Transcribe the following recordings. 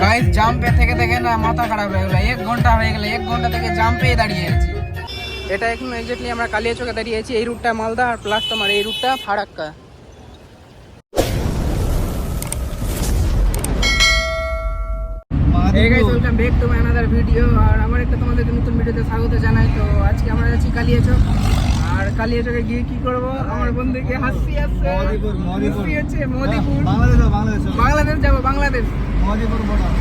Guys জাম্পে থেকে থেকে না মাথা খারাপ হয়ে গেল। 1 ঘন্টা হয়ে গেল, 1 ঘন্টা থেকে জাম্পেই দাঁড়িয়ে আছি। এটা এখন এক্স্যাক্টলি আমরা কালিয়াচকে দাঁড়িয়ে আছি। এই রুটটা মালদা আর প্লাস তোমার এই রুটটা Farakka. Hey guys, welcome back to my another video আর আমার একটা তোমাদেরকে নতুন ভিডিওতে স্বাগত জানাই। তো আজকে আমরা যাচ্ছি কালিয়াচক। আর কালিয়াচকে গিয়ে কি করব, আমার বন্ধুকে হাসি আসছে মদিপুর আছে মদিপুর বাংলাদেশ যাব, বাংলাদেশ মদিপুর বর্ডার।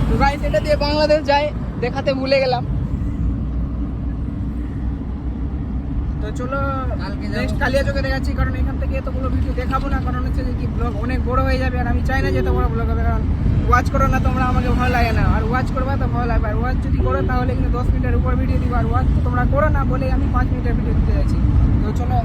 তো গাইস এটা দিয়ে বাংলাদেশ যাই দেখাতে ভুলে গেলাম। তো চলো নেক্সট কালিয়াচকে দেখাচ্ছি, কারণ এখান থেকে এতগুলো ভিডিও দেখাবো না, কারণ হচ্ছে যে কি ব্লগ অনেক বড় হয়ে যাবে আর আমি চাই না যে এত বড় ব্লগ হবে। কারণ ওয়াচ করো না তোমরা, আমাকে ভালো লাগে না। আর ওয়াচ করবা তো ভালো লাগবে, আর ওয়াচ যদি করো তাহলে কিন্তু 10 মিনিটের উপর ভিডিও দিব। আর ওয়াচ তো তোমরা করো না বলে আমি 5 মিনিটের ভিডিও দিতে যাচ্ছি। তো চলো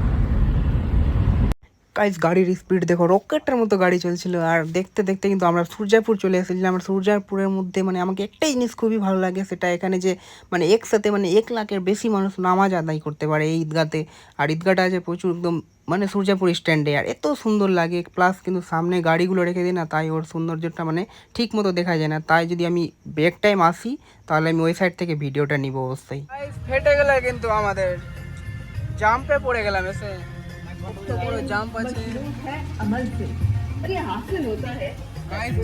গাইস, গাড়ির স্পিড দেখো, রকেটের মতো গাড়ি চলছিল। আর দেখতে দেখতে কিন্তু আমরা সূর্যাপুর চলে এসেছিলাম। আর সূর্যাপুরের মধ্যে মানে আমাকে একটাই জিনিস খুবই ভালো লাগে, সেটা এখানে যে মানে একসাথে মানে 1 লাখের বেশি মানুষ নামাজ আদায় করতে পারে এই ঈদগাতে। আর ঈদগাটা আছে প্রচুর একদম মানে সূর্যাপুর স্ট্যান্ডে, আর এত সুন্দর লাগে। প্লাস কিন্তু সামনে গাড়িগুলো রেখে দিই না, তাই ওর সৌন্দর্যটা মানে ঠিক মতো দেখা যায় না। তাই যদি আমি ব্রেক টাইম আসি তাহলে আমি ওই সাইড থেকে ভিডিওটা নিব অবশ্যই। ফেটে গেলে কিন্তু আমাদের জাম্পে পড়ে গেলাম এসে। জাম্প আছে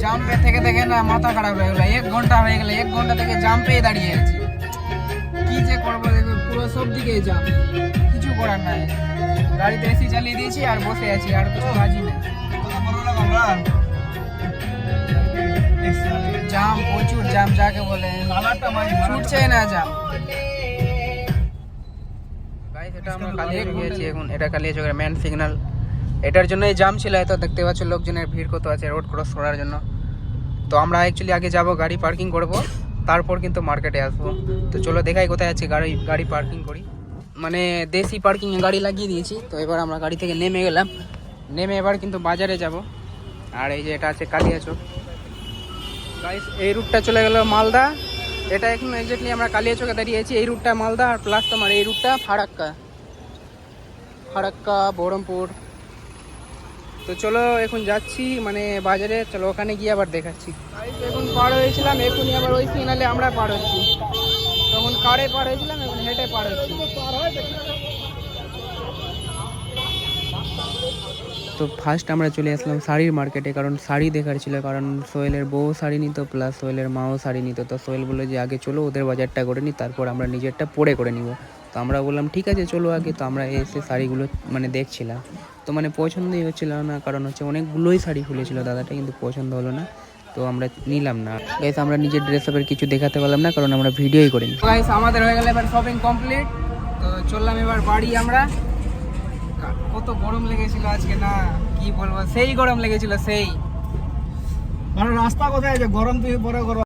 জাম্পে থেকে থেকে না মাথা খারাপ হয়ে গেল। 1 ঘন্টা হয়ে গেল, 1 ঘন্টা থেকে জাম্পেই দাঁড়িয়ে আছি। কি যে করবো দেখো, পুরো সব দিকে জাম্প, কিছু করার নাই। গাড়িতে এসি চালিয়ে দিয়েছি আর বসে আছি, আর কিছু কাজই নেই। জাম, প্রচুর জাম, যাকে বলে ছুটছে না জাম। এটা আমরা কালিয়াচক গিয়েছি এখন, এটা কালিয়াচকের মেন সিগন্যাল। এটার জন্য এই জাম ছিল, এত দেখতে পাচ্ছ লোকজনের ভিড় কত আছে রোড ক্রস করার জন্য। তো আমরা অ্যাকচুয়ালি আগে যাব, গাড়ি পার্কিং করব, তারপর কিন্তু মার্কেটে আসবো। তো চলো দেখাই কোথায় আছে গাড়ি পার্কিং করি। মানে দেশি পার্কিং এ গাড়ি লাগিয়ে দিয়েছি। তো এবার আমরা গাড়ি থেকে নেমে গেলাম, নেমে এবার কিন্তু বাজারে যাব। আর এই যে এটা আছে কালিয়াচক। গাইস এই রুটটা চলে গেল মালদা। এটা এখন এক্স্যাক্টলি আমরা কালিয়াচকে দাঁড়িয়ে আছি। এই রুটটা মালদা আর প্লাস তোমার এই রুটটা ফারাক্কা, বহরমপুর। তো চলো এখন যাচ্ছি মানে বাজারে, চলো ওখানে গিয়ে আবার দেখাচ্ছি। এখন পার হয়েছিলাম, এখনই আবার ওই সিগনালে আমরা পার হচ্ছি। তখন কারে পার হয়েছিলাম, এখন হেঁটে পার হচ্ছি। তো ফার্স্ট আমরা চলে আসলাম শাড়ির মার্কেটে, কারণ শাড়ি দেখার ছিল। কারণ সোহেলের বউ শাড়ি নিত, প্লাস সোহেলের মাও শাড়ি নিত। তো সোহেল বললো যে আগে চলো ওদের বাজারটা করে নিই, তারপর আমরা নিজেরটা পরে করে নিব। তো আমরা বললাম ঠিক আছে চলো আগে। তো আমরা এসে শাড়িগুলো মানে দেখছিলাম, তো মানে পছন্দই হচ্ছিল না, কারণ হচ্ছে অনেকগুলোই শাড়ি খুলেছিল দাদাটা, কিন্তু পছন্দ হলো না। তো আমরা নিলাম না। গাইস আমরা নিজের ড্রেস আপের কিছু দেখাতে পারলাম না, কারণ আমরা ভিডিওই করিনি। গাইস আমাদের হয়ে গেল এবার শপিং কমপ্লিট। তো চললাম এবার বাড়ি আমরা। কত গরম লেগেছিল আজকে, না কি বলবো, সেই গরম লেগেছিল সেই। মানে রাস্তা কোথায় আছে, গরম থেকে পরে গরম।